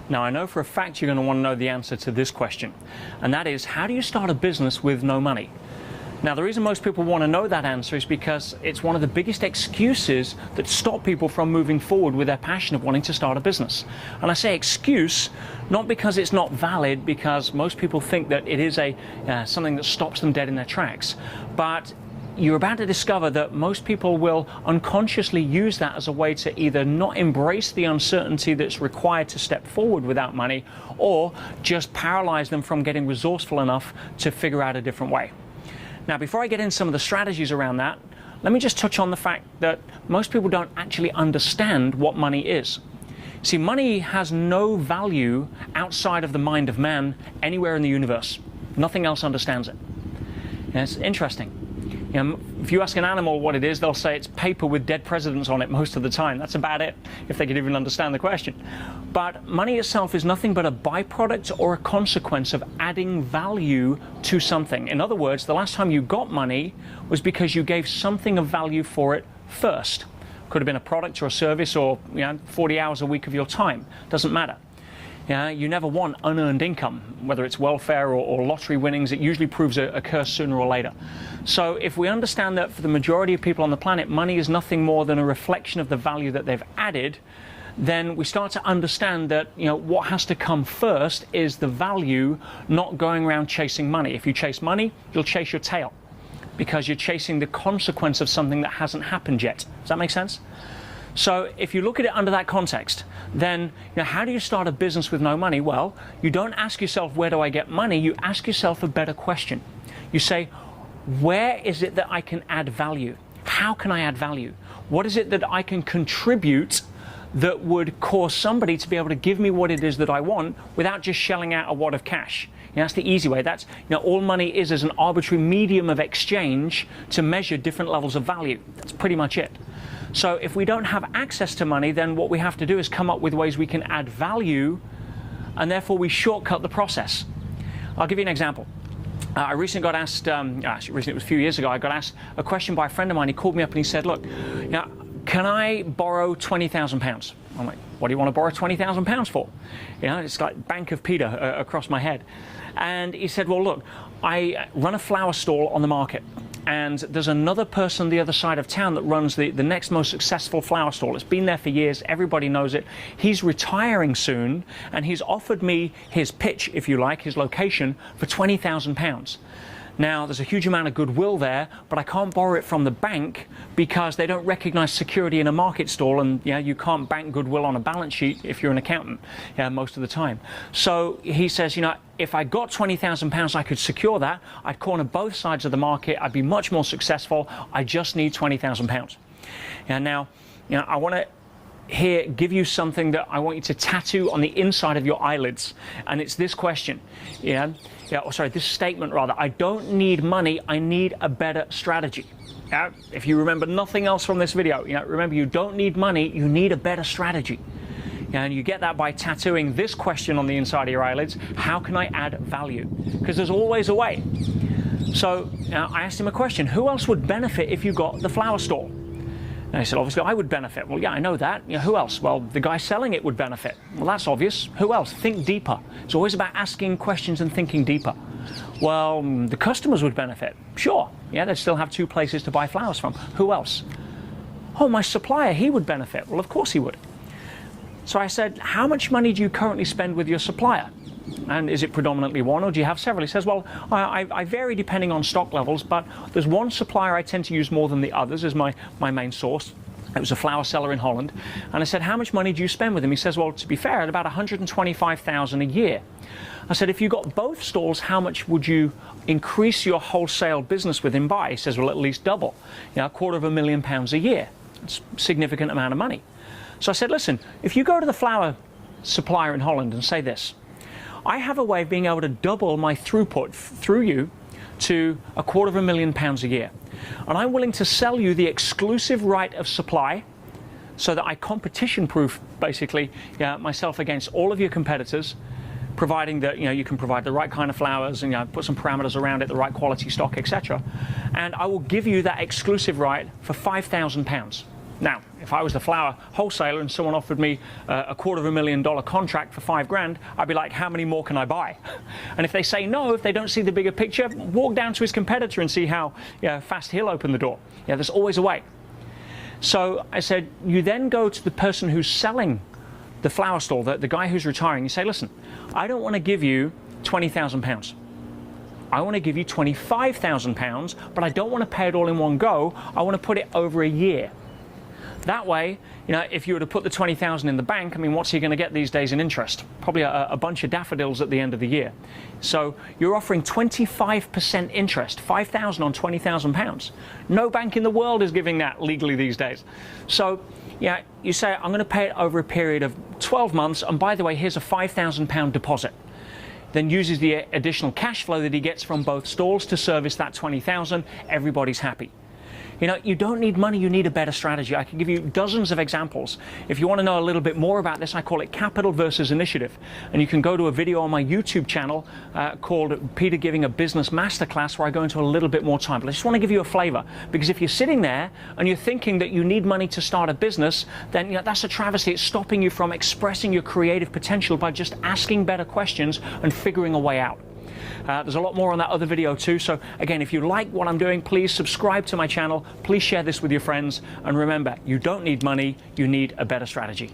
Now, I know for a fact you're going to want to know the answer to this question, and that is, how do you start a business with no money? Now, the reason most people want to know that answer is because it's one of the biggest excuses that stop people from moving forward with their passion of wanting to start a business. And I say excuse, not because it's not valid, because most people think that it is something that stops them dead in their tracks, but you're about to discover that most people will unconsciously use that as a way to either not embrace the uncertainty that's required to step forward without money, or just paralyze them from getting resourceful enough to figure out a different way. Now, before I get into some of the strategies around that, let me just touch on the fact that most people don't actually understand what money is. See, money has no value outside of the mind of man anywhere in the universe. Nothing else understands it. And it's interesting. If you ask an animal what it is, they'll say it's paper with dead presidents on it most of the time. That's about it, if they could even understand the question. But money itself is nothing but a byproduct or a consequence of adding value to something. In other words, the last time you got money was because you gave something of value for it first. Could have been a product or a service, or 40 hours a week of your time. Doesn't matter. You never want unearned income, whether it's welfare or lottery winnings. It usually proves a curse sooner or later. So if we understand that for the majority of people on the planet, money is nothing more than a reflection of the value that they've added, then we start to understand that what has to come first is the value, not going around chasing money. If you chase money, you'll chase your tail, because you're chasing the consequence of something that hasn't happened yet. Does that make sense? So if you look at it under that context, then how do you start a business with no money? Well, you don't ask yourself, where do I get money? You ask yourself a better question. You say, where is it that I can add value? How can I add value? What is it that I can contribute that would cause somebody to be able to give me what it is that I want without just shelling out a wad of cash? That's the easy way. That's all money is an arbitrary medium of exchange to measure different levels of value. That's pretty much it. So if we don't have access to money, then what we have to do is come up with ways we can add value, and therefore we shortcut the process. I'll give you an example. I recently got asked, actually it was a few years ago, I got asked a question by a friend of mine. He called me up and he said, look, can I borrow £20,000? I'm like, what do you want to borrow £20,000 for? It's like Bank of Peter across my head. And he said, well, look, I run a flower stall on the market, and there's another person the other side of town that runs the next most successful flower stall. It's been there for years. Everybody knows it. He's retiring soon, and he's offered me his pitch, if you like, his location, for £20,000. Now, there's a huge amount of goodwill there, but I can't borrow it from the bank because they don't recognize security in a market stall, and you can't bank goodwill on a balance sheet if you're an accountant most of the time. So he says, if I got £20,000, I could secure that. I'd corner both sides of the market. I'd be much more successful. I just need £20,000. Now, I want to give you something that I want you to tattoo on the inside of your eyelids, and it's this question. This statement rather. I don't need money, I need a better strategy. If you remember nothing else from this video, remember, you don't need money, you need a better strategy. And you get that by tattooing this question on the inside of your eyelids: how can I add value? Because there's always a way. So I asked him a question: who else would benefit if you got the flower stall? And he said, obviously I would benefit. Well, yeah, I know that. Who else? Well, the guy selling it would benefit. Well, that's obvious. Who else? Think deeper. It's always about asking questions and thinking deeper. Well, the customers would benefit. Sure. They'd still have two places to buy flowers from. Who else? Oh, my supplier, he would benefit. Well, of course he would. So I said, how much money do you currently spend with your supplier? And is it predominantly one, or do you have several? He says, well, I vary depending on stock levels, but there's one supplier I tend to use more than the others as my main source. It was a flower seller in Holland. And I said, how much money do you spend with him? He says, well, to be fair, at about $125,000 a year. I said, if you got both stalls, how much would you increase your wholesale business with him by? He says, well, at least double, £250,000 a year. It's a significant amount of money. So I said, listen, if you go to the flower supplier in Holland and say this: I have a way of being able to double my throughput through you to £250,000 a year, and I'm willing to sell you the exclusive right of supply so that I competition-proof, basically, myself against all of your competitors, providing that you can provide the right kind of flowers and put some parameters around it, the right quality stock, etc. And I will give you that exclusive right for £5,000. Now, if I was the flower wholesaler and someone offered me a $250,000 contract for $5,000, I'd be like, how many more can I buy? And if they say no, if they don't see the bigger picture, walk down to his competitor and see how fast he'll open the door. There's always a way. So I said, you then go to the person who's selling the flower stall, the guy who's retiring. You say, listen, I don't want to give you £20,000. I want to give you £25,000, but I don't want to pay it all in one go. I want to put it over a year. That way, if you were to put the $20,000 in the bank, I mean, what's he going to get these days in interest? Probably a bunch of daffodils at the end of the year. So you're offering 25% interest, $5,000 on £20,000. No bank in the world is giving that legally these days. So you say, I'm going to pay it over a period of 12 months, and by the way, here's a £5,000 deposit. Then uses the additional cash flow that he gets from both stalls to service that $20,000. Everybody's happy. You don't need money, you need a better strategy. I can give you dozens of examples. If you want to know a little bit more about this, I call it capital versus initiative. And you can go to a video on my YouTube channel called Peter Giving a Business Masterclass, where I go into a little bit more time. But I just want to give you a flavor, because if you're sitting there and you're thinking that you need money to start a business, then that's a travesty. It's stopping you from expressing your creative potential by just asking better questions and figuring a way out. There's a lot more on that other video too. So again, if you like what I'm doing, please subscribe to my channel. Please share this with your friends. And remember, you don't need money, you need a better strategy.